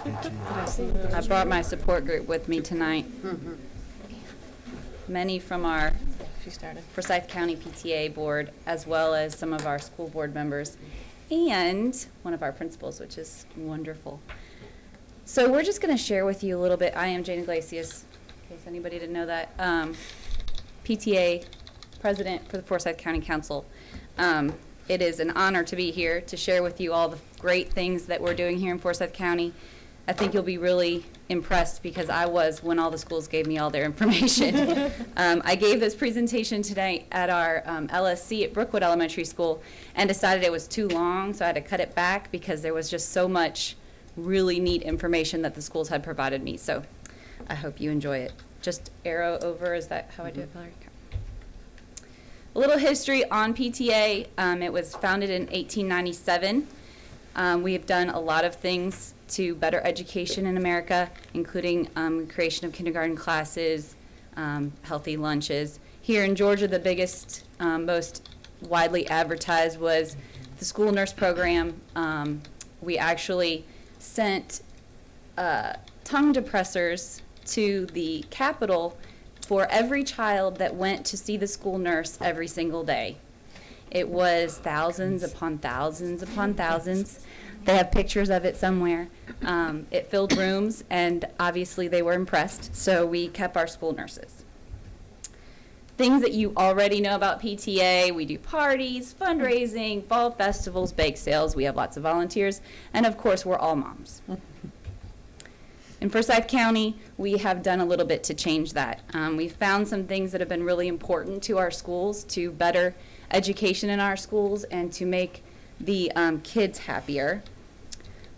I brought my support group with me tonight. Many from our Forsyth County PTA board, as well as some of our school board members, and one of our principals, which is wonderful. So we're just going to share with you a little bit. I am Jane Iglesias, in case anybody didn't know that, PTA president for the Forsyth County Council. It is an honor to be here to share with you all the great things that we're doing here in Forsyth County. I think you'll be really impressed, because I was when all the schools gave me all their information. I gave this presentation today at our LSC at Brookwood Elementary School and decided it was too long, so I had to cut it back because there was just so much really neat information that the schools had provided me. So I hope you enjoy it. Just arrow over, is that how I do it, Valerie? A little history on PTA. It was founded in 1897. We have done a lot of things to better education in America, including creation of kindergarten classes, healthy lunches. Here in Georgia, the biggest, most widely advertised was the school nurse program. We actually sent tongue depressors to the Capitol for every child that went to see the school nurse every single day. It was thousands upon thousands upon thousands. They have pictures of it somewhere. It filled rooms, and obviously they were impressed, so we kept our school nurses. Things that you already know about PTA: we do parties, fundraising, fall festivals, bake sales, we have lots of volunteers, and of course we're all moms. In Forsyth County, we have done a little bit to change that. We've found some things that have been really important to our schools, to better education in our schools and to make the kids happier.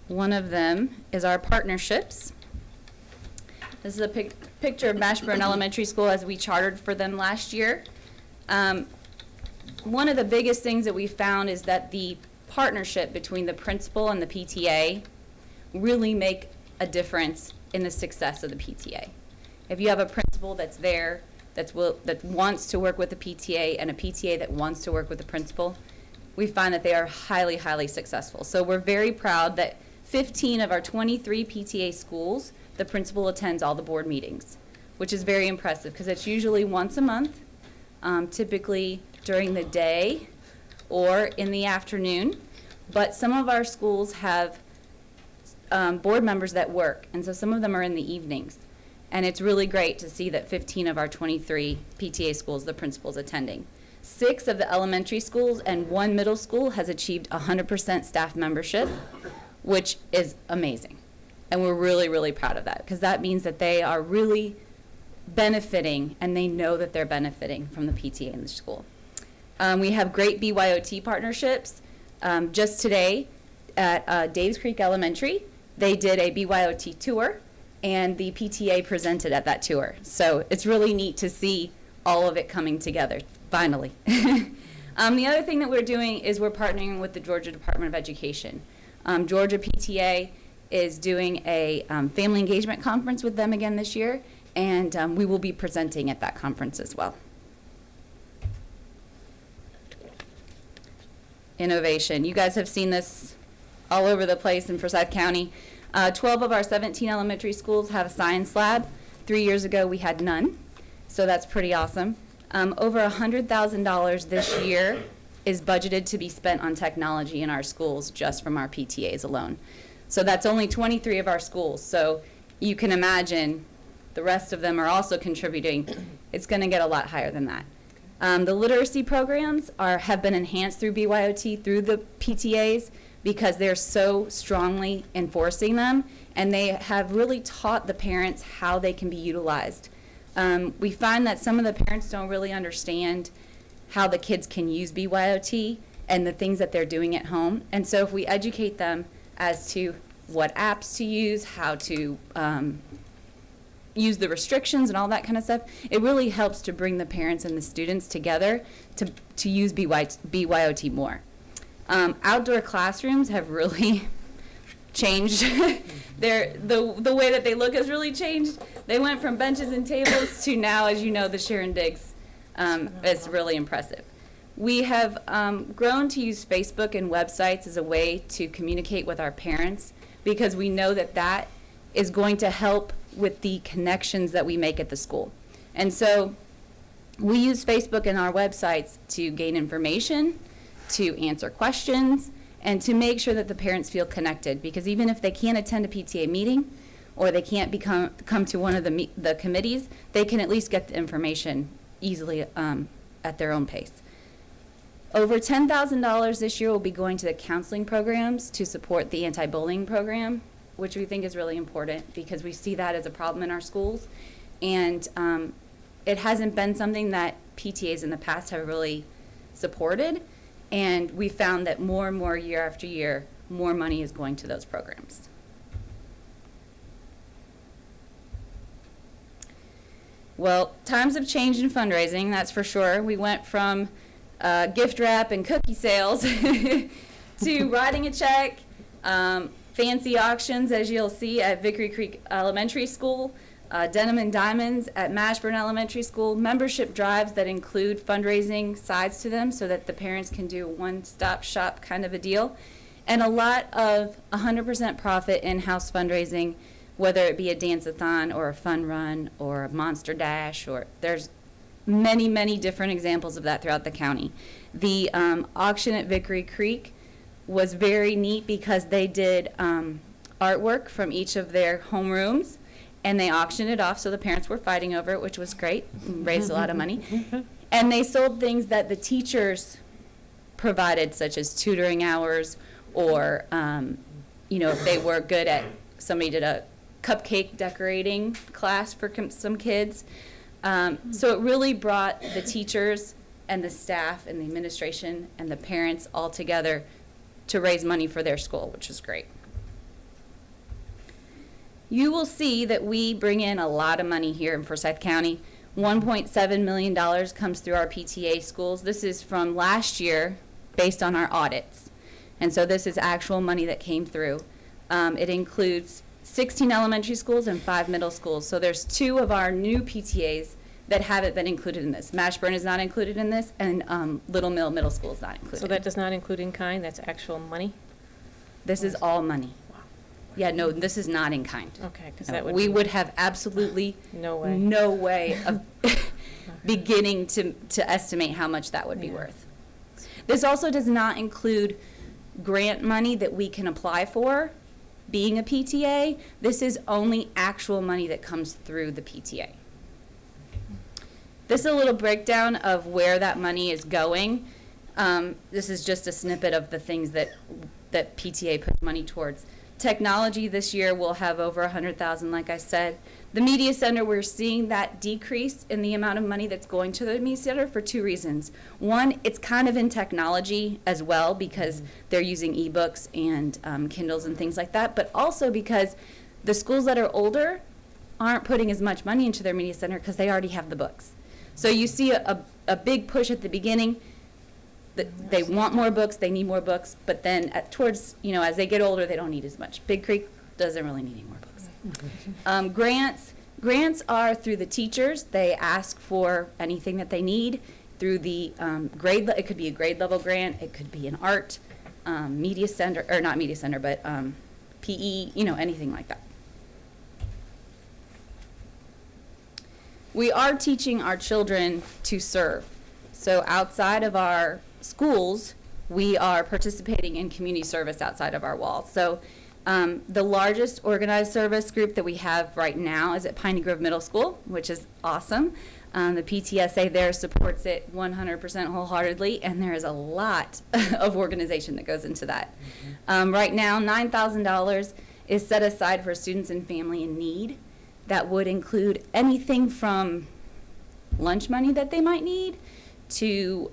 One of them is our partnerships. This is a picture of Mashburn Elementary School as we chartered for them last year. One of the biggest things that we found is that the partnership between the principal and the PTA really make a difference in the success of the PTA. If you have a principal that's there, that wants to work with the PTA, and a PTA that wants to work with the principal, we find that they are highly, highly successful. So we're very proud that 15 of our 23 PTA schools, the principal attends all the board meetings, which is very impressive because it's usually once a month, typically during the day or in the afternoon. But some of our schools have board members that work, and so some of them are in the evenings. And it's really great to see that 15 of our 23 PTA schools, the principal's attending. 6 of the elementary schools and 1 middle school has achieved 100% staff membership, which is amazing. And we're really, really proud of that, because that means that they are really benefiting, and they know that they're benefiting from the PTA in the school. We have great BYOT partnerships. Just today at Daves Creek Elementary, they did a BYOT tour, and the PTA presented at that tour. So it's really neat to see all of it coming together, finally. The other thing that we're doing is we're partnering with the Georgia Department of Education. Georgia PTA is doing a family engagement conference with them again this year, and we will be presenting at that conference as well. Innovation. You guys have seen this all over the place in Forsyth County. 12 of our 17 elementary schools have a science lab. 3 years ago we had none, so that's pretty awesome. Over $100,000 this year is budgeted to be spent on technology in our schools just from our PTAs alone. So that's only 23 of our schools, so you can imagine the rest of them are also contributing. It's going to get a lot higher than that. The literacy programs have been enhanced through BYOT, through the PTAs, because they're so strongly enforcing them, and they have really taught the parents how they can be utilized. We find that some of the parents don't really understand how the kids can use BYOT and the things that they're doing at home. And so if we educate them as to what apps to use, how to use the restrictions and all that kind of stuff, it really helps to bring the parents and the students together to use BYOT more. Outdoor classrooms have really changed. The way that they look has really changed. They went from benches and tables to now, as you know, the Sharon Diggs. It's really impressive. We have grown to use Facebook and websites as a way to communicate with our parents, because we know that that is going to help with the connections that we make at the school. And so we use Facebook and our websites to gain information, to answer questions, and to make sure that the parents feel connected, because even if they can't attend a PTA meeting or they can't come to one of the committees, they can at least get the information easily at their own pace. Over $10,000 this year will be going to the counseling programs to support the anti-bullying program, which we think is really important because we see that as a problem in our schools. And it hasn't been something that PTAs in the past have really supported. And we found that more and more year after year, more money is going to those programs. Well, times have changed in fundraising, that's for sure. We went from gift wrap and cookie sales to writing a check, fancy auctions, as you'll see at Vickery Creek Elementary School, Denim and Diamonds at Mashburn Elementary School, membership drives that include fundraising sides to them so that the parents can do a one-stop shop kind of a deal, and a lot of 100% profit in-house fundraising, whether it be a dance-a-thon or a fun run or a monster dash, or there's many, many different examples of that throughout the county. The auction at Vickery Creek was very neat because they did artwork from each of their homerooms, and they auctioned it off, so the parents were fighting over it, which was great, raised a lot of money. And they sold things that the teachers provided, such as tutoring hours, or if they were good at, somebody did a cupcake decorating class for some kids. So it really brought the teachers and the staff and the administration and the parents all together to raise money for their school, which was great. You will see that we bring in a lot of money here in Forsyth County. $1.7 million comes through our PTA schools. This is from last year based on our audits. And so this is actual money that came through. It includes 16 elementary schools and 5 middle schools. So there's 2 of our new PTAs that haven't been included in this. Mashburn is not included in this, and Little Mill Middle School is not included. So that does not include in kind? That's actual money? This is all money. Wow. Yeah, no, this is not in kind. Okay, because No, that would we be would have absolutely no way, no way of beginning to estimate how much that would be Yeah. worth. This also does not include grant money that we can apply for being a PTA. This is only actual money that comes through the PTA. This is a little breakdown of where that money is going. This is just a snippet of the things that PTA puts money towards. Technology this year will have over $100,000, like I said. The Media Center, we're seeing that decrease in the amount of money that's going to the Media Center for 2 reasons. One, it's kind of in technology as well because they're using ebooks and Kindles and things like that, but also because the schools that are older aren't putting as much money into their Media Center because they already have the books. So you see a big push at the beginning. They want more books, they need more books, but then towards, as they get older, they don't need as much. Big Creek doesn't really need any more books. Grants are through the teachers. They ask for anything that they need through the grade. It could be a grade level grant. It could be an art, media center, or not media center, but PE, anything like that. We are teaching our children to serve. So outside of our schools, we are participating in community service outside of our walls. So the largest organized service group that we have right now is at Piney Grove Middle School, which is awesome. The PTSA there supports it 100% wholeheartedly, and there is a lot of organization that goes into that. Right now, $9,000 is set aside for students and family in need. That would include anything from lunch money that they might need to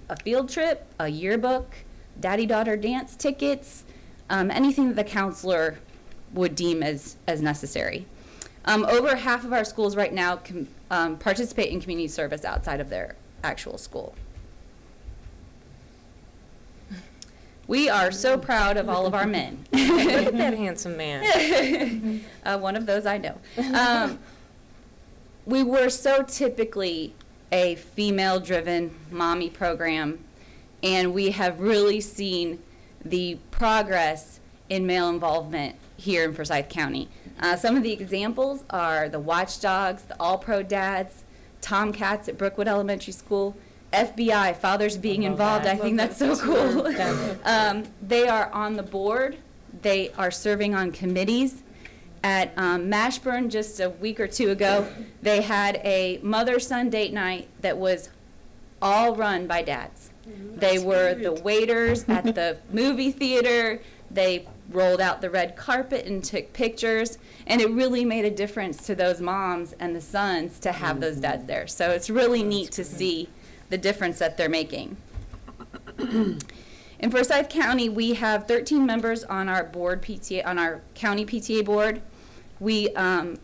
a field trip, a yearbook, daddy-daughter dance tickets, anything that the counselor would deem as necessary. Over half of our schools right now can participate in community service outside of their actual school. We are so proud of all of our men. Look at that handsome man. One of those I know. We were so typically a female-driven mommy program, and we have really seen the progress in male involvement here in Forsyth County. Some of the examples are the Watchdogs, the All-Pro Dads, Tomcats at Brookwood Elementary School, FBI, fathers being involved. I think that's so cool. They are on the board. They are serving on committees. At Mashburn just a week or two ago, they had a mother-son date night that was all run by dads. They were the waiters at the movie theater. They rolled out the red carpet and took pictures, and it really made a difference to those moms and the sons to have those dads there. So it's really neat to see the difference that they're making. In Forsyth County, we have 13 members on our board PTA, on our county PTA board. We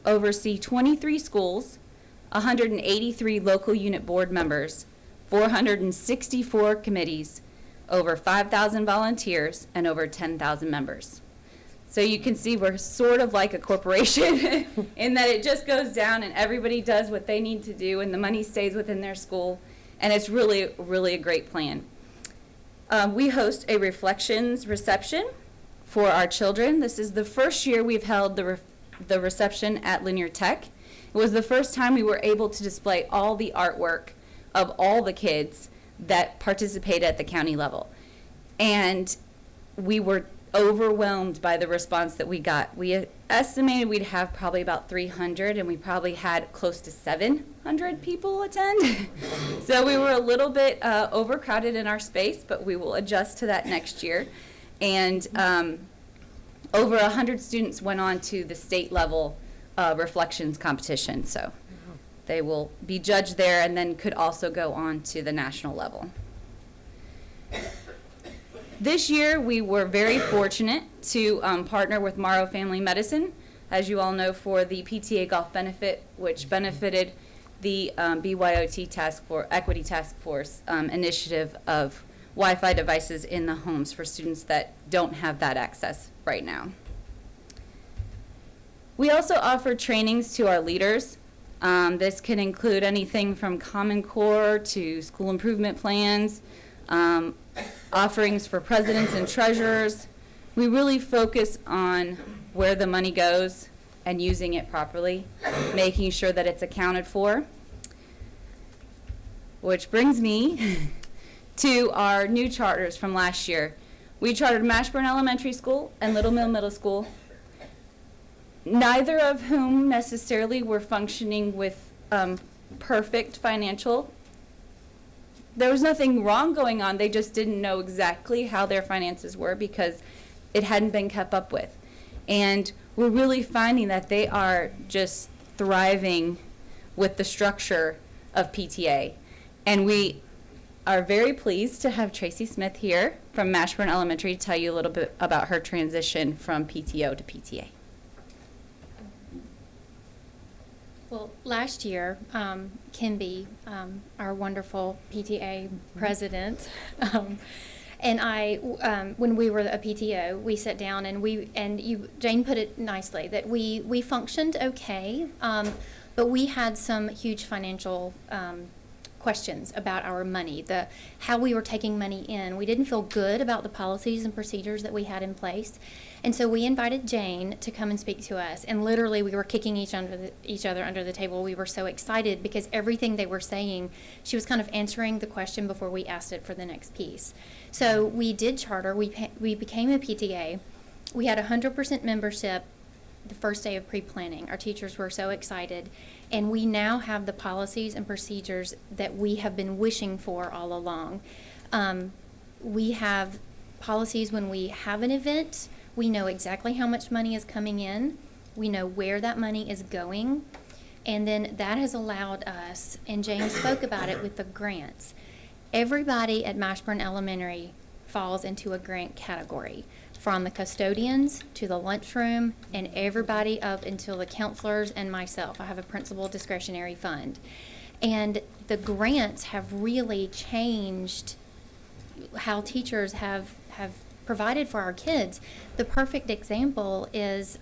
oversee 23 schools, 183 local unit board members, 464 committees, over 5,000 volunteers, and over 10,000 members. So you can see we're sort of like a corporation in that it just goes down and everybody does what they need to do and the money stays within their school, and it's really, really a great plan. We host a reflections reception for our children. This is the first year we've held the reception at Linear Tech. It was the first time we were able to display all the artwork of all the kids that participate at the county level. And we were overwhelmed by the response that we got. We estimated we'd have probably about 300, and we probably had close to 700 people attend. So we were a little bit overcrowded in our space, but we will adjust to that next year. And over 100 students went on to the state level reflections competition. So they will be judged there and then could also go on to the national level. This year, we were very fortunate to partner with MORROW Family Medicine, as you all know, for the PTA Golf Benefit, which benefited the BYOT Equity Task Force initiative of Wi-Fi devices in the homes for students that don't have that access right now. We also offer trainings to our leaders. This can include anything from Common Core to school improvement plans, offerings for presidents and treasurers. We really focus on where the money goes and using it properly, making sure that it's accounted for. Which brings me to our new charters from last year. We chartered Mashburn Elementary School and Little Mill Middle School, neither of whom necessarily were functioning with perfect financial. There was nothing wrong going on, they just didn't know exactly how their finances were because it hadn't been kept up with. And we're really finding that they are just thriving with the structure of PTA. And we are very pleased to have Tracy Smith here from Mashburn Elementary to tell you a little bit about her transition from PTO to PTA. Well, last year, Kimby, our wonderful PTA president, and I, when we were a PTO, we sat down and Jane put it nicely that we functioned okay, but we had some huge financial questions about our money, how we were taking money in. We didn't feel good about the policies and procedures that we had in place. And so we invited Jane to come and speak to us. And literally we were kicking each other under the table. We were so excited because everything they were saying, she was kind of answering the question before we asked it for the next piece. So we did charter. We became a PTA. We had 100% membership the first day of pre-planning. Our teachers were so excited. And we now have the policies and procedures that we have been wishing for all along. We have policies when we have an event. We know exactly how much money is coming in. We know where that money is going. And then that has allowed us, and James spoke about it with the grants. Everybody at Mashburn Elementary falls into a grant category, from the custodians to the lunchroom and everybody up until the counselors and myself. I have a principal discretionary fund. And the grants have really changed how teachers have provided for our kids. The perfect example is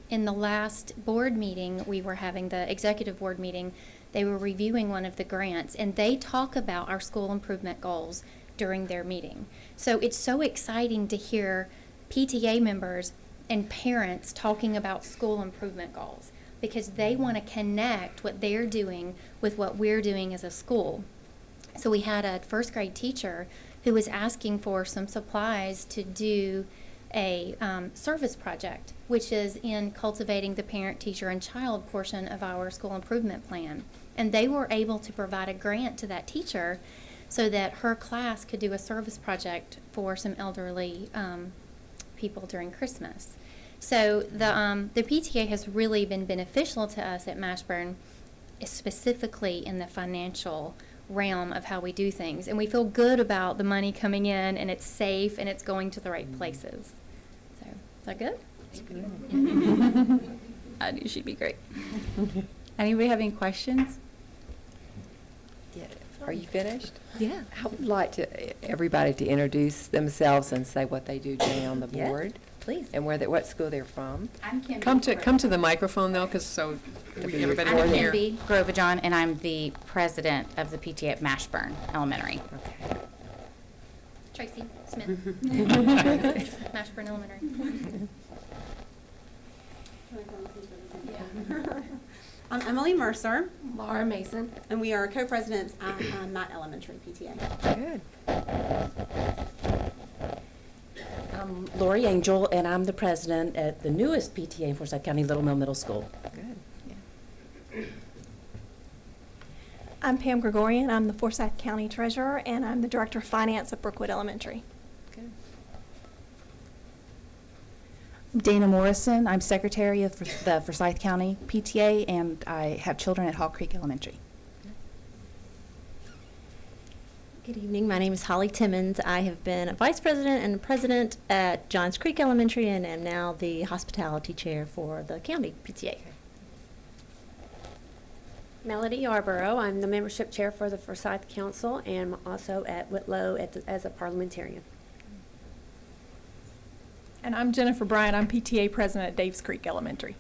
in the last board meeting we were having, the executive board meeting, they were reviewing one of the grants, and they talk about our school improvement goals during their meeting. So it's so exciting to hear PTA members and parents talking about school improvement goals, because they want to connect what they're doing with what we're doing as a school. So we had a first grade teacher who was asking for some supplies to do a service project, which is in cultivating the parent, teacher, and child portion of our school improvement plan. And they were able to provide a grant to that teacher so that her class could do a service project for some elderly people during Christmas. So the PTA has really been beneficial to us at Mashburn, specifically in the financial realm of how we do things. And we feel good about the money coming in, and it's safe, and it's going to the right places. So, is that good? I knew she'd be great. Anybody have any questions? Yeah. Are you finished? Yeah. I would like everybody to introduce themselves and say what they do today on the Yeah. board. Please. And what school they're from. I'm Kim. Come to the microphone though, because so everybody I'm can hear. Kimby Grovajon, and I'm the president of the PTA at Mashburn Elementary. Okay. Tracy Smith, Mashburn Elementary. I'm Emily Mercer, Laura Mason. and we are co-presidents at Matt Elementary PTA. Good. I'm Lori Angel, and I'm the president at the newest PTA in Forsyth County, Little Mill Middle School. Good. I'm Pam Gregorian. I'm the Forsyth County Treasurer, and I'm the Director of Finance at Brookwood Elementary. Good. Dana Morrison. I'm Secretary of the Forsyth County PTA, and I have children at Hall Creek Elementary. Good evening. My name is Holly Timmons. I have been a vice president and president at Johns Creek Elementary and am now the hospitality chair for the county PTA. Melody Yarborough. I'm the membership chair for the Forsyth Council and also at Whitlow as a parliamentarian. And I'm Jennifer Bryant. I'm PTA president at Daves Creek Elementary.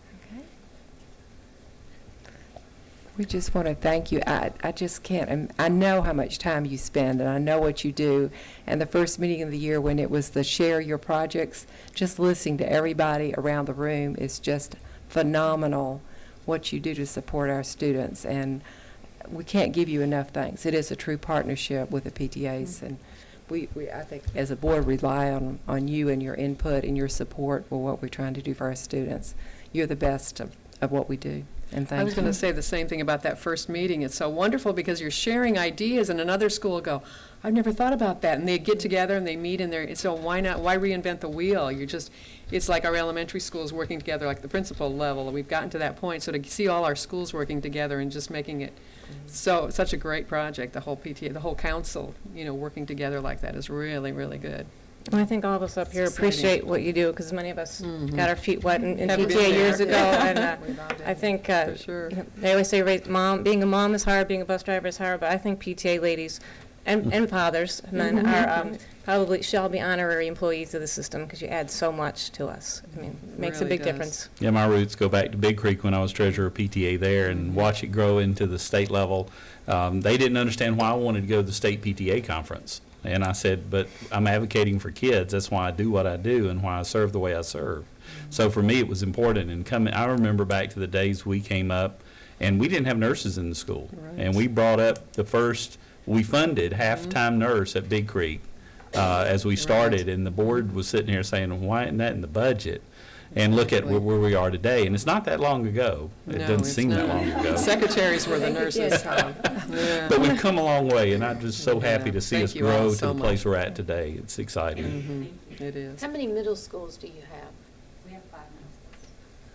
We just want to thank you. I just can't, I know how much time you spend, and I know what you do. And the first meeting of the year when it was the share your projects, just listening to everybody around the room is just phenomenal what you do to support our students. And we can't give you enough thanks. It is a true partnership with the PTAs. And we I think as a board rely on you and your input and your support for what we're trying to do for our students. You're the best of what we do. And thank you. I was going to say the same thing about that first meeting. It's so wonderful because you're sharing ideas, and another school will go, I've never thought about that. And they get together and they meet, and so why reinvent the wheel? It's like our elementary schools working together, like the principal level. We've gotten to that point. So to see all our schools working together and just making it such a great project, the whole PTA, the whole council, working together like that is really, really good. Well, I think all of us up here It's exciting. appreciate what you do, because many of us got our feet wet in Have been PTA years there. ago, and We've all been I think For sure. they always say being a mom is hard, being a bus driver is hard, but I think PTA ladies and fathers, men, are probably shall be honorary employees of the system, because you add so much to us. I mean, it makes a Really big does. difference. Yeah, my roots go back to Big Creek when I was treasurer of PTA there, and watch it grow into the state level. They didn't understand why I wanted to go to the state PTA conference. And I said, but I'm advocating for kids. That's why I do what I do and why I serve the way I serve. So for me, it was important. And I remember back to the days we came up, and we didn't have nurses in the school. Right. And we brought up we funded half-time nurse at Big Creek as we started. And the board was sitting here saying, why isn't that in the budget? And look at where we are today. And it's not that long ago. It No, doesn't it's seem that not. long ago. Secretaries were the nurses. Yeah. But we've come a long way, and I'm just so happy to see Thank us you all grow to so the place much. we're at today. It's exciting. It is. How many middle schools do you have? We have 5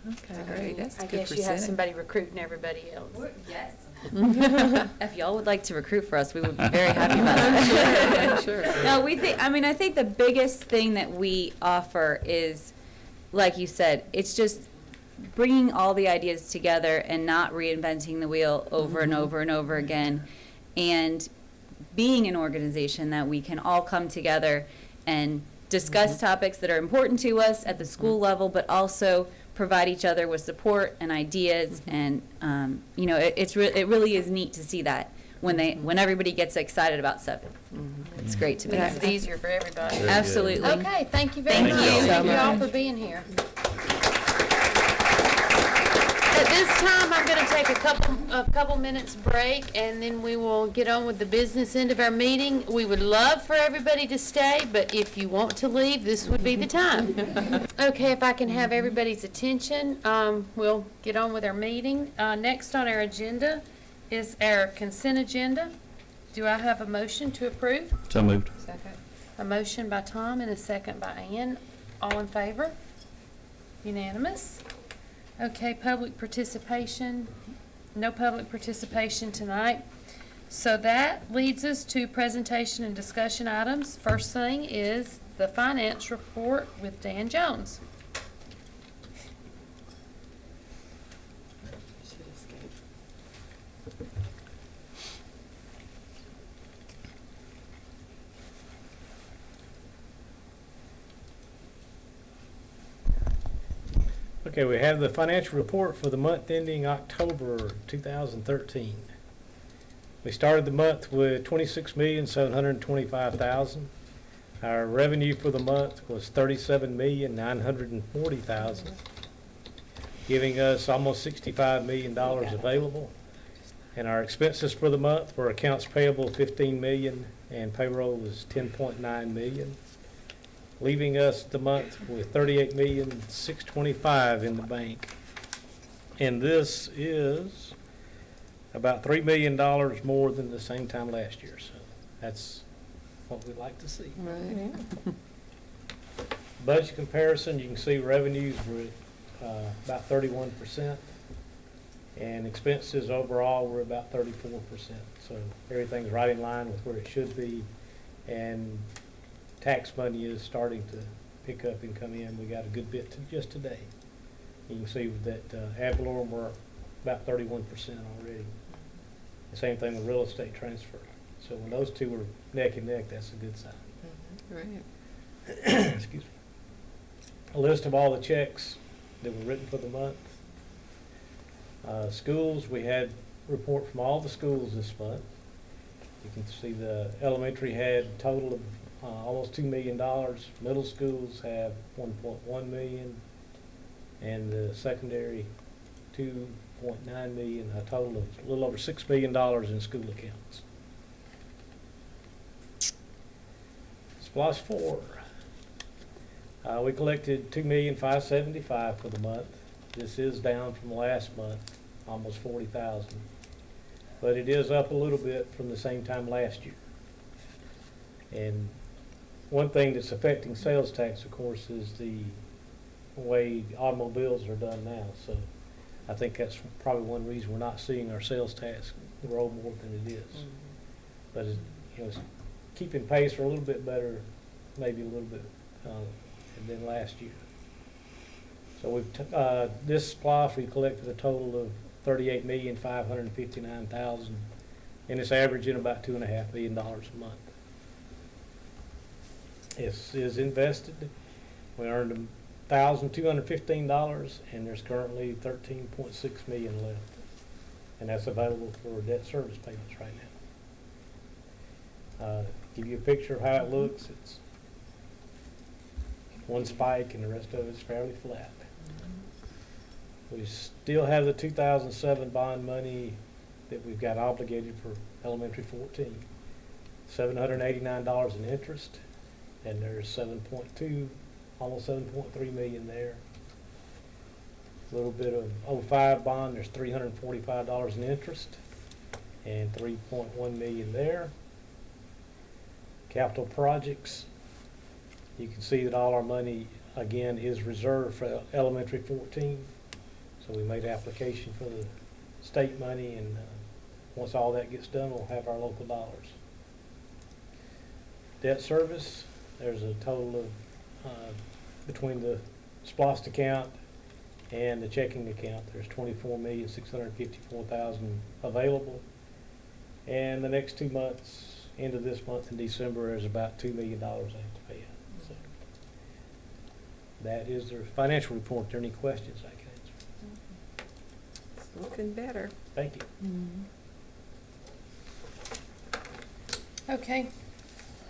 minutes. Okay, great. That's a I good guess you have percentage. somebody recruiting everybody else. Yes. If y'all would like to recruit for us, we would be very happy about that. Sure. No, I think the biggest thing that we offer is, like you said, it's just bringing all the ideas together and not reinventing the wheel over and over and over again, and being an organization that we can all come together and discuss topics that are important to us at the school level, but also provide each other with support and ideas. And it really is neat to see that when everybody gets excited about something. It's great to be Makes there. it easier for everybody. Absolutely. Okay, thank you very Thank much. you. Thank you all for being here. this time, I'm gonna take a couple minutes break, and then we will get on with the business end of our meeting. We would love for everybody to stay, but if you want to leave, this would be the time. Okay, if I can have everybody's attention, we'll get on with our meeting. Next on our agenda is our consent agenda. Do I have a motion to approve? So moved. Second. A motion by Tom and a second by Ann. All in favor? Unanimous? Okay, public participation. No public participation tonight. So that leads us to presentation and discussion items. First thing is the finance report with Dan Jones. Okay, we have the financial report for the month ending October 2013. We started the month with $26,725,000. Our revenue for the month was $37,940,000, giving us almost $65 million available. And our expenses for the month were accounts payable $15 million and payroll was $10.9 million. Leaving us the month with $38,625,000 in the bank. And this is about $3 million more than the same time last year. So that's what we'd like to see. Right. Budget comparison, you can see revenues were about 31%. And expenses overall were about 34%. So everything's right in line with where it should be. And tax money is starting to pick up and come in. We got a good bit just today. You can see that ad valorem we're about 31% already. The same thing with real estate transfer. So when those two are neck and neck, that's a good sign. Right. Excuse me. A list of all the checks that were written for the month. Schools, we had a report from all the schools this month. You can see the elementary had a total of almost $2 million. Middle schools have $1.1 million, and the secondary $2.9 million. A total of a little over $6 million in school accounts. SPLOST 4. We collected $2,575,000 for the month. This is down from last month, almost $40,000, but it is up a little bit from the same time last year. And one thing that's affecting sales tax, of course, is the way automobiles are done now. So I think that's probably one reason we're not seeing our sales tax grow more than it is. Mm-hmm. But it's keeping pace or a little bit better, maybe a little bit than last year. So we've this SPLOST we collected a total of $38,559,000, and it's averaging about $2.5 million a month. It is invested. We earned $1,215, and there's currently $13.6 million left, and that's available for debt service payments right now. Give you a picture of how it looks. It's one spike, and the rest of it's fairly flat. We still have the 2007 bond money that we've got obligated for elementary 14, $789 in interest, and there's 7.2, almost 7.3 million there. A little bit of 05 bond, there's $345 in interest, and 3.1 million there. Capital projects, you can see that all our money again is reserved for elementary 14. So we made application for the state money, and once all that gets done, we'll have our local dollars. Debt service, there's a total of, between the SPLOST account and the checking account, there's $24,654,000 available. And the next 2 months, end of this month in December, there's about $2 million I have to pay out. So that is the financial report. Are there any questions I can answer? It's looking better. Thank you. Okay.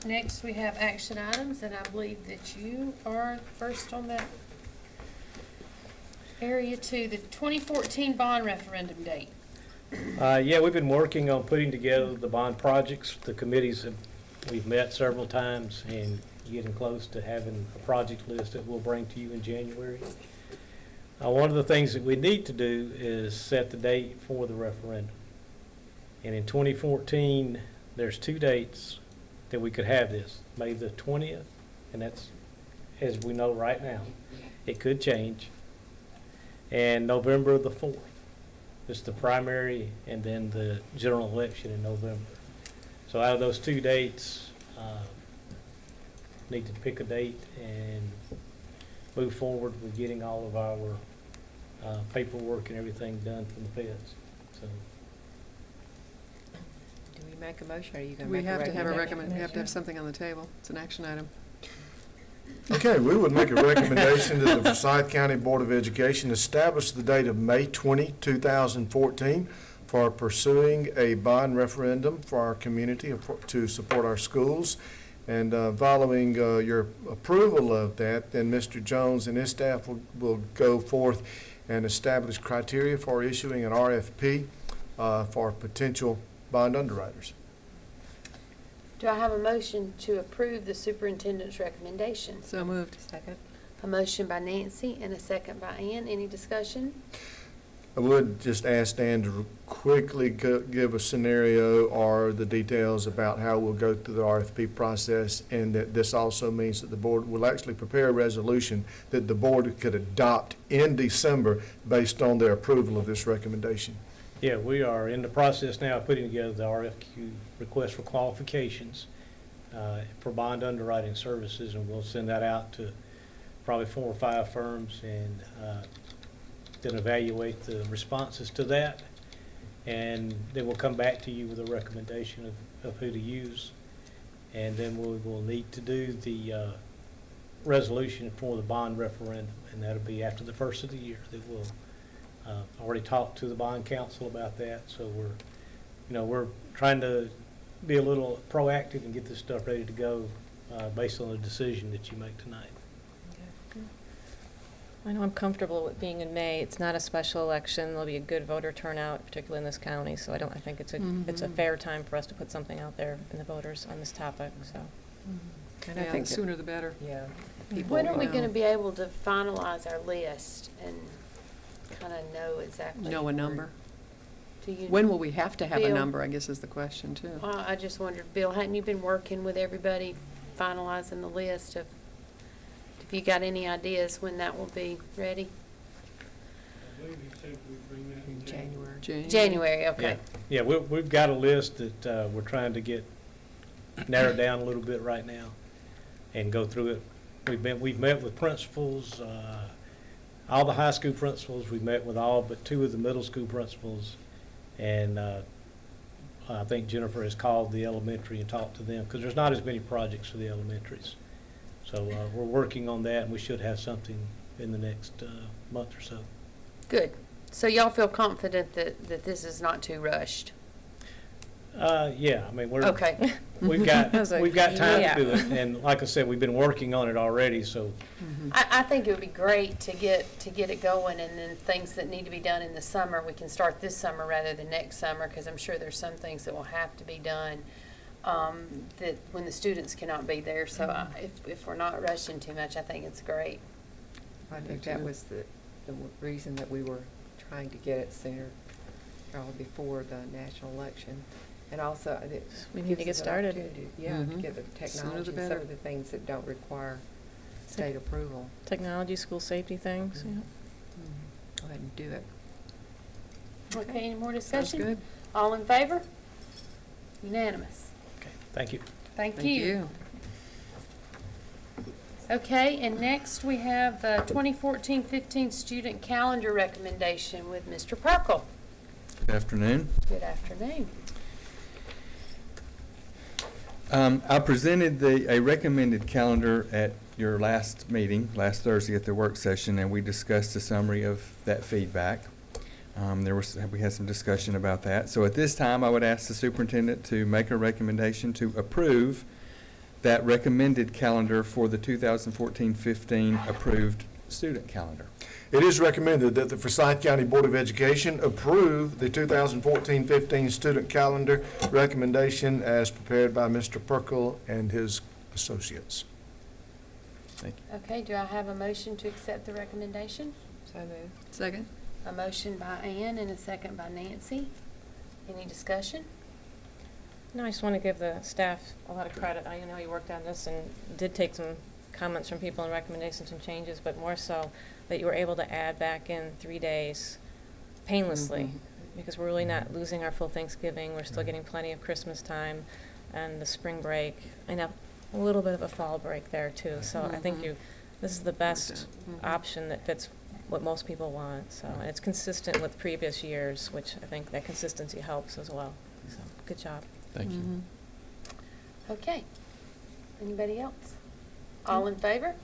Next, we have action items, and I believe that you are first on that. Area 2, the 2014 bond referendum date. Yeah, we've been working on putting together the bond projects. The committees we've met several times and getting close to having a project list that we'll bring to you in January. One of the things that we need to do is set the date for the referendum. And in 2014, there's 2 dates that we could have this. May the 20th, and that's, as we know right now, it could change. And November the 4th. It's the primary and then the general election in November. So out of those 2 dates, need to pick a date and move forward with getting all of our paperwork and everything done from the feds. So, Do we make a motion, or are you going to We make a have to have recommendation? we have to have something on the table. It's an action item. Okay, we would make a recommendation that the Forsyth County Board of Education establish the date of May 20, 2014 for pursuing a bond referendum for our community to support our schools. And following your approval of that, then Mr. Jones and his staff will go forth and establish criteria for issuing an RFP for potential bond underwriters. Do I have a motion to approve the superintendent's recommendation? So moved. Second. A motion by Nancy and a second by Ann. Any discussion? I would just ask Dan to quickly give a scenario or the details about how we'll go through the RFP process, and that this also means that the board will actually prepare a resolution that the board could adopt in December based on their approval of this recommendation. yeah, we are in the process now of putting together the RFQ, request for qualifications, for bond underwriting services, and we'll send that out to probably 4 or 5 firms and then evaluate the responses to that. And then we'll come back to you with a recommendation of who to use. And then we will need to do the resolution for the bond referendum, and that'll be after the first of the year. That we'll already talked to the bond council about that, so we're trying to be a little proactive and get this stuff ready to go based on the decision that you make tonight. I know I'm comfortable with being in May. It's not a special election. There'll be a good voter turnout, particularly in this county, so I think it's a fair time for us to put something out there in the voters on this topic, so. And I Yeah, think the sooner the better. Yeah. When are we Wow. going to be able to finalize our list and kind of know exactly? Know a number? Do you? When will we have to have a Bill? number, I guess is the question, too. I just wondered, Bill, hadn't you been working with everybody finalizing the list of, if you got any ideas when that will be ready? In January. January, okay. Yeah, we've got a list that we're trying to get narrowed down a little bit right now and go through it. We've met with principals, all the high school principals. We've met with all but 2 of the middle school principals, and I think Jennifer has called the elementary and talked to them, because there's not as many projects for the elementaries. So we're working on that, and we should have something in the next month or so. Good. So y'all feel confident that this is not too rushed? Yeah, I mean, Okay. we've got time yeah. to do it, and like I said, we've been working on it already, so. I think it would be great to get it going, and then things that need to be done in the summer, we can start this summer rather than next summer, because I'm sure there's some things that will have to be done that when the students cannot be there. So if we're not rushing too much, I think it's great. I think that was the reason that we were trying to get it sooner, probably before the national election. And also, it We need to gives get us an started. opportunity, yeah, to Mhm. get the Sooner the technology, and some better. of the things that don't require state approval. Technology, school safety things, yeah. Go ahead and do it. Okay, any more Sounds discussion? good. All in favor? Unanimous. Okay, thank you. Thank you. Okay, and next we have 2014-15 student calendar recommendation with Mr. Perkle. Good afternoon. Good afternoon. I presented a recommended calendar at your last meeting, last Thursday at the work session, and we discussed a summary of that feedback. We had some discussion about that. So at this time, I would ask the superintendent to make a recommendation to approve that recommended calendar for the 2014-15 approved student calendar. It is recommended that the Forsyth County Board of Education approve the 2014-15 student calendar recommendation as prepared by Mr. Perkle and his associates. Thank you. Okay, do I have a motion to accept the recommendation? So moved. Second? A motion by Ann and a second by Nancy. Any discussion? No, I just want to give the staff a lot of credit. I know you worked on this and did take some comments from people and recommendations and changes, but more so that you were able to add back in 3 days painlessly, because we're really not losing our full Thanksgiving. We're still getting plenty of Christmas time and the spring break, and a little bit of a fall break there too. So I think this is the best option that fits what most people want. So, and it's consistent with previous years, which I think that consistency helps as well. So good job. Thank you. Okay. Anybody else? All in favor?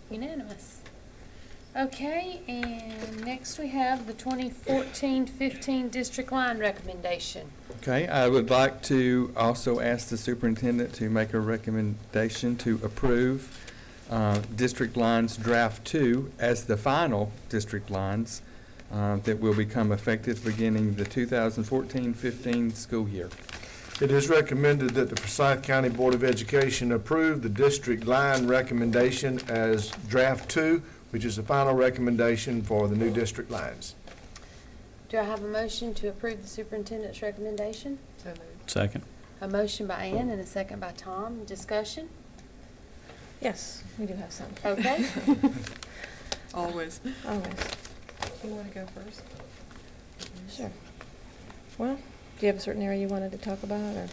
Unanimous. Okay, and next we have the 2014-15 district line recommendation. Okay, I would like to also ask the superintendent to make a recommendation to approve District Lines Draft 2 as the final district lines that will become effective beginning the 2014-15 school year. It is recommended that the Forsyth County Board of Education approve the district line recommendation as Draft 2, which is the final recommendation for the new district lines. Do I have a motion to approve the superintendent's recommendation? So moved. Second. A motion by Ann and a second by Tom. Discussion? Yes, we do have some. Okay. Always. Always. You want to go first? Sure. Well, do you have a certain area you wanted to talk about, or?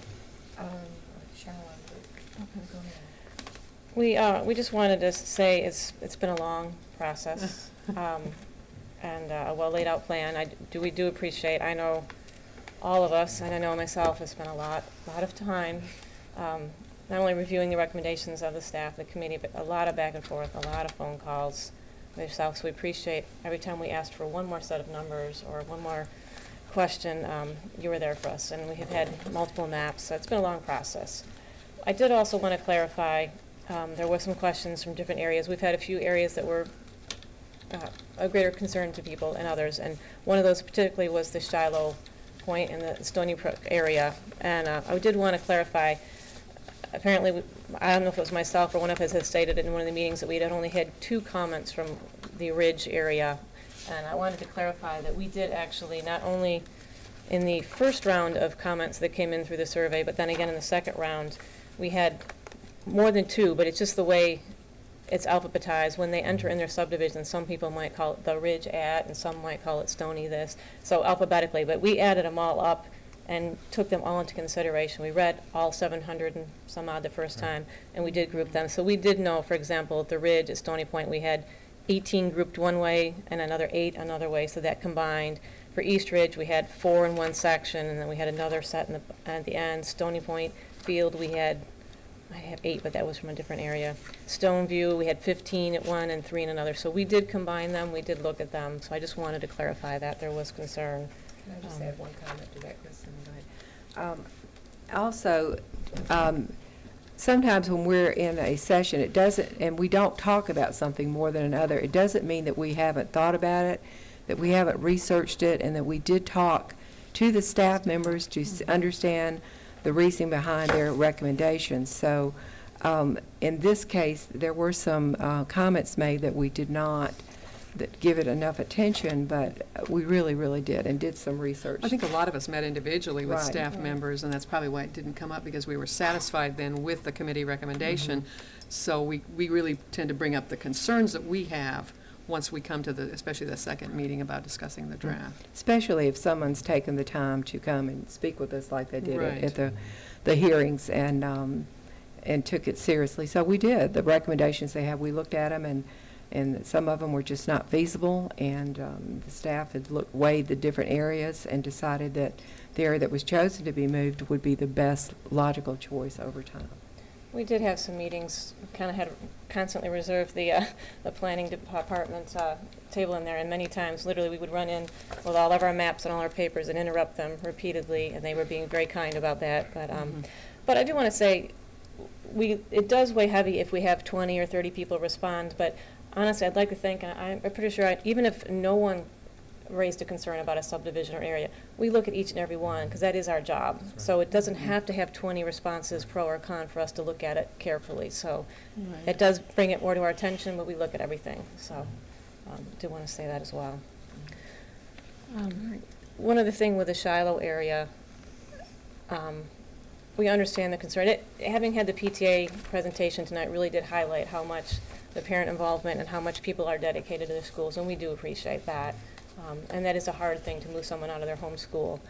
We just wanted to say it's been a long process, and a well laid out plan. We do appreciate. I know all of us, and I know myself, has spent a lot of time, not only reviewing the recommendations of the staff, the committee, but a lot of back and forth, a lot of phone calls with yourself. So we appreciate every time we asked for one more set of numbers or one more question, you were there for us, and we have had multiple maps, so it's been a long process. I did also want to clarify, there were some questions from different areas. We've had a few areas that were a greater concern to people and others, and one of those particularly was the Shiloh Point in the Stony Brook area, and I did want to clarify, apparently, I don't know if it was myself or one of us had stated in one of the meetings that we had only had 2 comments from the Ridge area. And I wanted to clarify that we did actually, not only in the first round of comments that came in through the survey, but then again in the second round, we had more than 2, but it's just the way it's alphabetized. When they enter in their subdivision, some people might call it the Ridge at, and some might call it Stony this, so alphabetically. But we added them all up and took them all into consideration. We read all 700 and some odd the first time, and we did group them. So we did know, for example, at the Ridge at Stony Point, we had 18 grouped one way and another 8 another way, so that combined. For East Ridge, we had 4 in one section, and then we had another set at the end. Stony Point Field, I have 8, but that was from a different area. Stoneview, we had 15 at one and 3 in another. So we did combine them, we did look at them, so I just wanted to clarify that there was concern. Can I just add one comment to that, Kristen? Also, sometimes when we're in a session, it doesn't, and we don't talk about something more than another, it doesn't mean that we haven't thought about it, that we haven't researched it, and that we did talk to the staff members to understand the reasoning behind their recommendations. So in this case, there were some comments made that we did not give it enough attention, but we really, really did, and did some research. I think a lot of us met individually with Right. staff members, and that's probably why it didn't come up, because we were satisfied then with the committee recommendation. So we really tend to bring up the concerns that we have once we come to especially the second meeting about discussing the draft. Especially if someone's taken the time to come and speak with us like they did Right. at the hearings and took it seriously. So we did. The recommendations they have, we looked at them, and some of them were just not feasible, and the staff had weighed the different areas and decided that the area that was chosen to be moved would be the best logical choice over time. We did have some meetings, kind of had constantly reserved the planning department's table in there, and many times, literally, we would run in with all of our maps and all our papers and interrupt them repeatedly, and they were being very kind about that. But I do want to say, it does weigh heavy if we have 20 or 30 people respond, but honestly, I'd like to think, and I'm pretty sure, even if no one raised a concern about a subdivision or area, we look at each and every one, because that is our job. So it doesn't have to have 20 responses, pro or con, for us to look at it carefully. So it does bring it more to our attention, but we look at everything. So do want to say that as well. One other thing with the Shiloh area, we understand the concern. Having had the PTA presentation tonight really did highlight how much the parent involvement and how much people are dedicated to their schools, and we do appreciate that. And that is a hard thing to move someone out of their home school.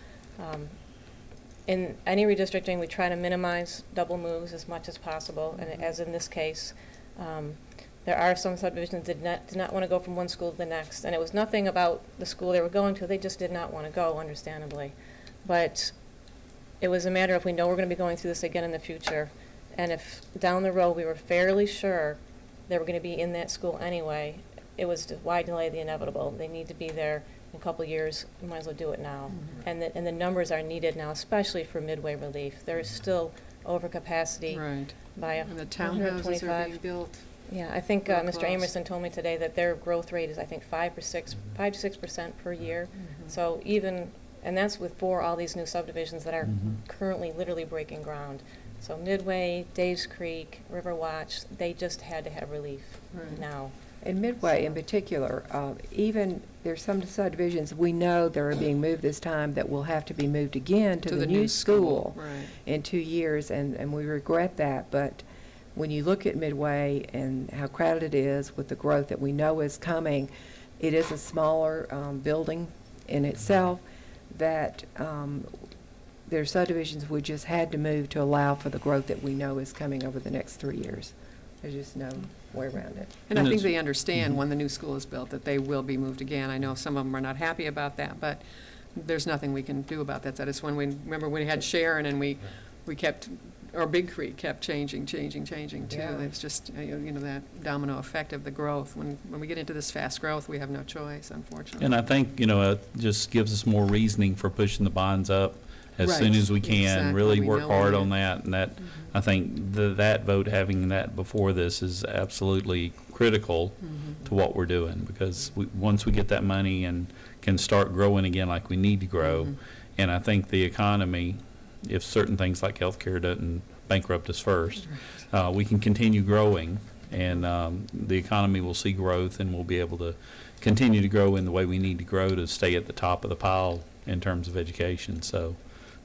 In any redistricting, we try to minimize double moves as much as possible, and as in this case, there are some subdivisions that did not want to go from one school to the next, and it was nothing about the school they were going to, they just did not want to go, understandably. But it was a matter of, we know we're going to be going through this again in the future, and if down the road we were fairly sure they were going to be in that school anyway, it was why delay the inevitable? They need to be there in a couple of years. You might as well do it now. And the numbers are needed now, especially for midway relief. There is still overcapacity by And the townhouses are being 125. built. Yeah, I think real Mr. close. Amerson told me today that their growth rate is, I think, 5 to 6% per year. So even, and that's with all these new subdivisions that are currently literally breaking ground. So Midway, Dave's Creek, River Watch, they just had to have relief now. In Midway in particular, even there's some subdivisions we know that are being moved this time that will have to be moved again to the new school in 2 years, and we regret that. But when you look at Midway and how crowded it is with the growth that we know is coming, it is a smaller building in itself that there's subdivisions we just had to move to allow for the growth that we know is coming over the next 3 years. There's just no way around it. And I think they understand when the new school is built that they will be moved again. I know some of them are not happy about that, but there's nothing we can do about that. That is when remember when we had Sharon and we kept, or Big Creek kept changing too. Yeah. It's just, that domino effect of the growth. When we get into this fast growth, we have no choice, unfortunately. And I think, it just gives us more reasoning for pushing the bonds up as soon as we can, Exactly. really We work know hard that. on that. And that, I think that vote, having that before this is absolutely critical to what we're doing, because once we get that money and can start growing again like we need to grow, and I think the economy, if certain things like healthcare doesn't bankrupt us first, we can continue growing, and the economy will see growth, and we'll be able to continue to grow in the way we need to grow to stay at the top of the pile in terms of education. So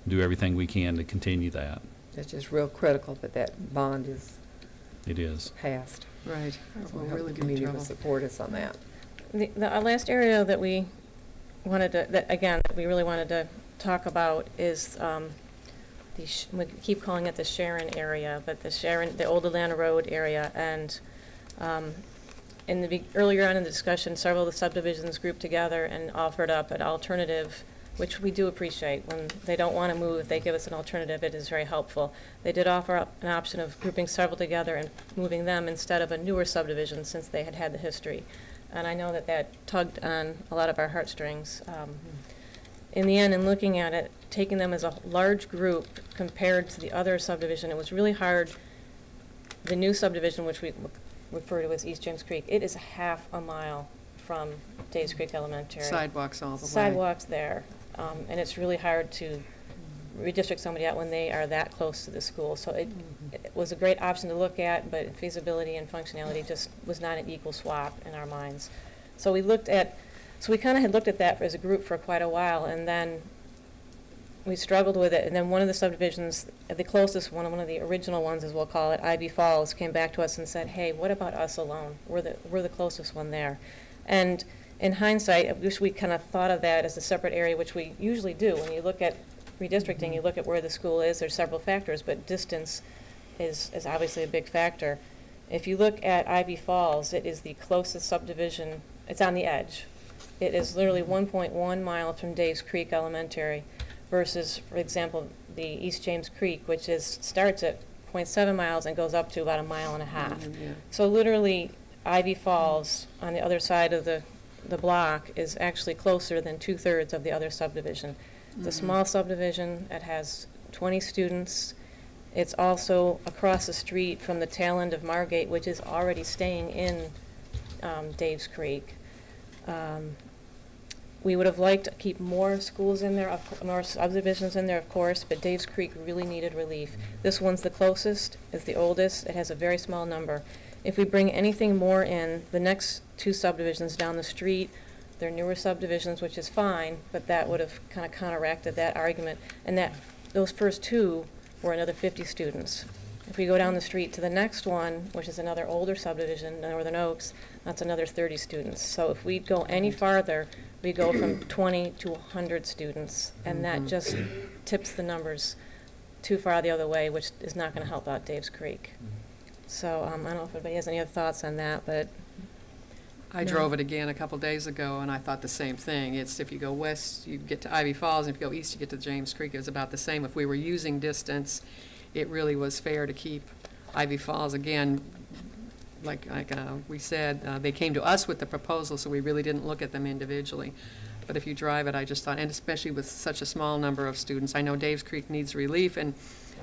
do everything we can to continue that. It's just real critical that that bond is passed. Right. We'll We'll hope really the be in community will trouble. support us on that. The last area that we wanted to, that we really wanted to talk about is we keep calling it the Sharon area, but the Old Atlanta Road area. And earlier on in the discussion, several of the subdivisions grouped together and offered up an alternative, which we do appreciate. When they don't want to move, if they give us an alternative, it is very helpful. They did offer up an option of grouping several together and moving them instead of a newer subdivision, since they had the history. And I know that tugged on a lot of our heartstrings. In the end, in looking at it, taking them as a large group compared to the other subdivision, it was really hard. The new subdivision, which we refer to as East James Creek, it is half a mile from Days Creek Elementary. Sidewalks all the way. Sidewalks there. And it's really hard to redistrict somebody out when they are that close to the school. So it was a great option to look at, but feasibility and functionality just was not an equal swap in our minds. So we kind of had looked at that as a group for quite a while, and then we struggled with it. And then one of the subdivisions, the closest one of the original ones, as we'll call it, Ivy Falls, came back to us and said, "Hey, what about us alone? We're the closest one there." And in hindsight, I wish we kind of thought of that as a separate area, which we usually do. When you look at redistricting, you look at where the school is. There's several factors, but distance is obviously a big factor. If you look at Ivy Falls, it is the closest subdivision. It's on the edge. It is literally 1.1 miles from Dave's Creek Elementary versus, for example, the East James Creek, which starts at 0.7 miles and goes up to about 1.5 miles. So literally, Ivy Falls on the other side of the block is actually closer than 2/3 of the other subdivision. It's a small subdivision. It has 20 students. It's also across the street from the tail end of Margate, which is already staying in Dave's Creek. We would have liked to keep more schools in there, more subdivisions in there, of course, but Dave's Creek really needed relief. This one's the closest, is the oldest, it has a very small number. If we bring anything more in, the next two subdivisions down the street, they're newer subdivisions, which is fine, but that would have kind of counteracted that argument. And those first two were another 50 students. If we go down the street to the next one, which is another older subdivision, Northern Oaks, that's another 30 students. So if we go any farther, we go from 20 to 100 students, and that just tips the numbers too far the other way, which is not going to help out Dave's Creek. So I don't know if anybody has any other thoughts on that, but I drove it again a couple days ago, and I thought the same thing. It's if you go west, you get to Ivy Falls, and if you go east, you get to James Creek. It was about the same. If we were using distance, it really was fair to keep Ivy Falls. Again, like we said, they came to us with the proposal, so we really didn't look at them individually. But if you drive it, I just thought, and especially with such a small number of students, I know Dave's Creek needs relief, and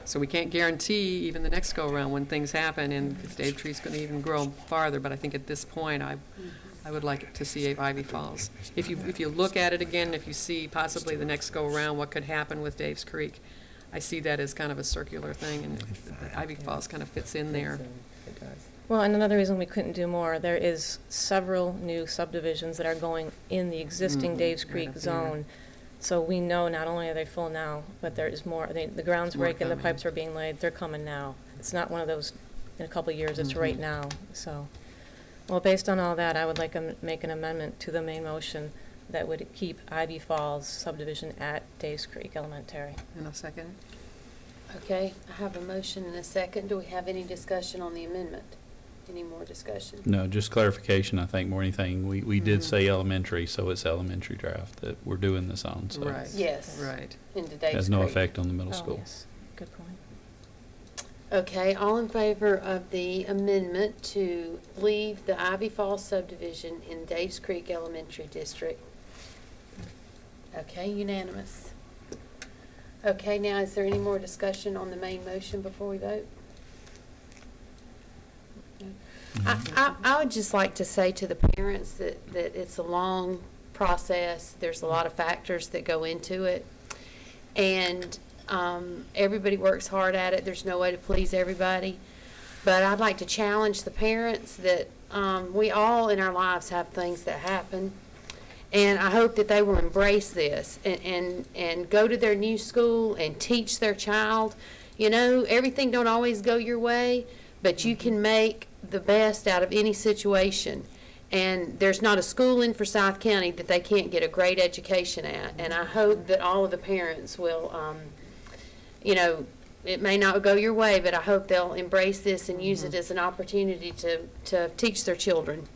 so we can't guarantee even the next go-around when things happen, and Dave's Creek's going to even grow farther, but I think at this point, I would like to see Ivy Falls. If you look at it again, if you see possibly the next go-around, what could happen with Dave's Creek, I see that as kind of a circular thing, and Ivy Falls kind of fits in there. well, and another reason we couldn't do more, there is several new subdivisions that are going in the existing Dave's Creek zone. So we know not only are they full now, but there is more. The ground's breaking, the pipes are being laid, they're coming now. It's not one of those in a couple of years, it's right now. So, well, based on all that, I would like to make an amendment to the main motion that would keep Ivy Falls subdivision at Dave's Creek Elementary. And a second? Okay, I have a motion and a second. Do we have any discussion on the amendment? Any more discussion? No, just clarification, I think, more anything. We did say elementary, so it's elementary draft that we're doing this on, so. Right. Yes. Right. Into Dave's Has no Creek. effect on the middle school. Yes, good point. Okay, all in favor of the amendment to leave the Ivy Falls subdivision in Dave's Creek Elementary District? Okay, unanimous. Okay, now is there any more discussion on the main motion before we vote? I would just like to say to the parents that it's a long process. There's a lot of factors that go into it. And everybody works hard at it. There's no way to please everybody. But I'd like to challenge the parents that we all in our lives have things that happen. And I hope that they will embrace this and go to their new school and teach their child. You know, everything don't always go your way, but you can make the best out of any situation. And there's not a school in Forsyth County that they can't get a great education at. And I hope that all of the parents will, you know, it may not go your way, but I hope they'll embrace this and use it as an opportunity to teach their children.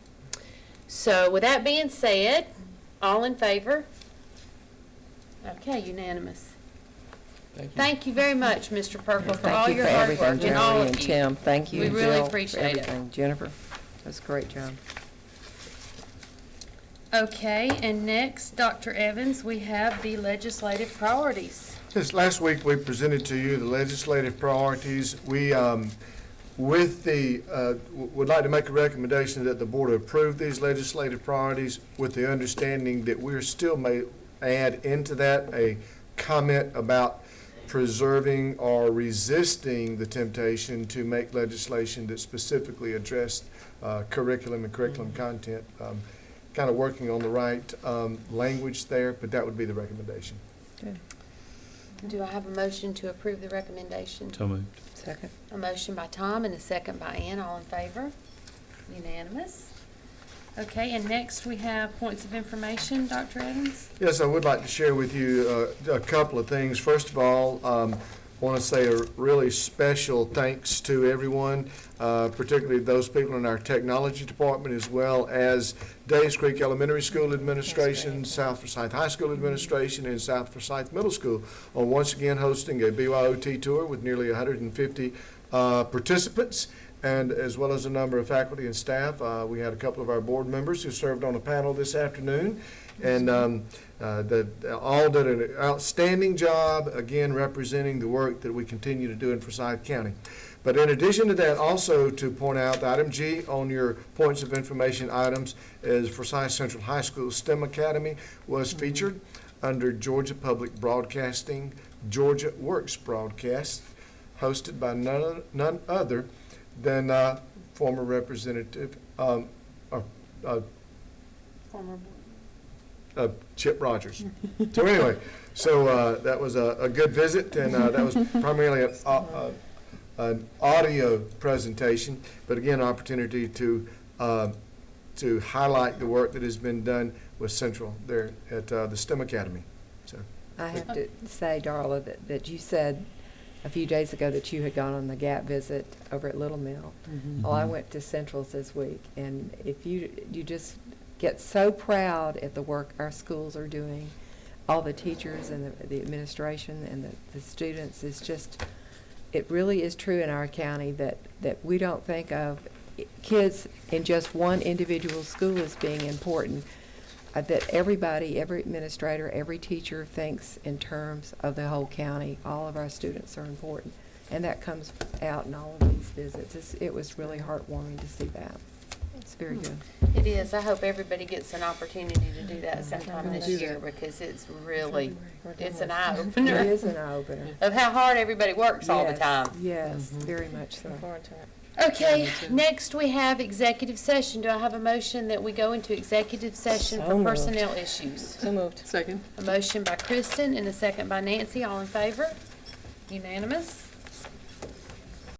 So with that being said, all in favor? Okay, unanimous. Thank you very much, Mr. Perkle, for all your hard work and all of you. Thank you for everything, Jerry and Tim. Thank you, We Bill, really for appreciate it. everything. Jennifer, that's a great job. Okay, and next, Dr. Evans, we have the legislative priorities. Since last week, we presented to you the legislative priorities. We, would like to make a recommendation that the board approve these legislative priorities with the understanding that we still may add into that a comment about preserving or resisting the temptation to make legislation that specifically addressed curriculum and curriculum content. Kind of working on the right language there, but that would be the recommendation. Good. Do I have a motion to approve the recommendation? So moved. Second. A motion by Tom and a second by Ann. All in favor? Unanimous. Okay, and next we have points of information. Dr. Evans? Yes, I would like to share with you a couple of things. First of all, I want to say a really special thanks to everyone, particularly those people in our technology department, as well as Dave's Creek Elementary School Administration, South Forsyth High School Administration, and South Forsyth Middle School on once again hosting a BYOT tour with nearly 150 participants, and as well as a number of faculty and staff. We had a couple of our board members who served on a panel this afternoon, and all did an outstanding job, again, representing the work that we continue to do in Forsyth County. But in addition to that, also to point out, item G on your points of information items is Forsyth Central High School STEM Academy was featured under Georgia Public Broadcasting, Georgia Works broadcast, hosted by none other than former Representative Chip Rogers. So anyway, that was a good visit, and that was primarily an audio presentation, but again, opportunity to highlight the work that has been done with Central there at the STEM Academy. So I have to say, Darla, that you said a few days ago that you had gone on the GAP visit over at Little Mill. Well, I went to Central's this week, and if you just get so proud at the work our schools are doing, all the teachers and the administration and the students, is just, it really is true in our county that we don't think of kids in just one individual school as being important. That everybody, every administrator, every teacher thinks in terms of the whole county. All of our students are important. And that comes out in all of these visits. It was really heartwarming to see that. It's very good. It is. I hope everybody gets an opportunity to do that sometime this year, because it's really, it's an eye-opener. It is an eye-opener. Of how hard everybody works all the time. Yes, very much so. Okay, next we have executive session. Do I have a motion that we go into executive session So for moved. personnel issues? So moved. Second. A motion by Kristen and a second by Nancy. All in favor? Unanimous?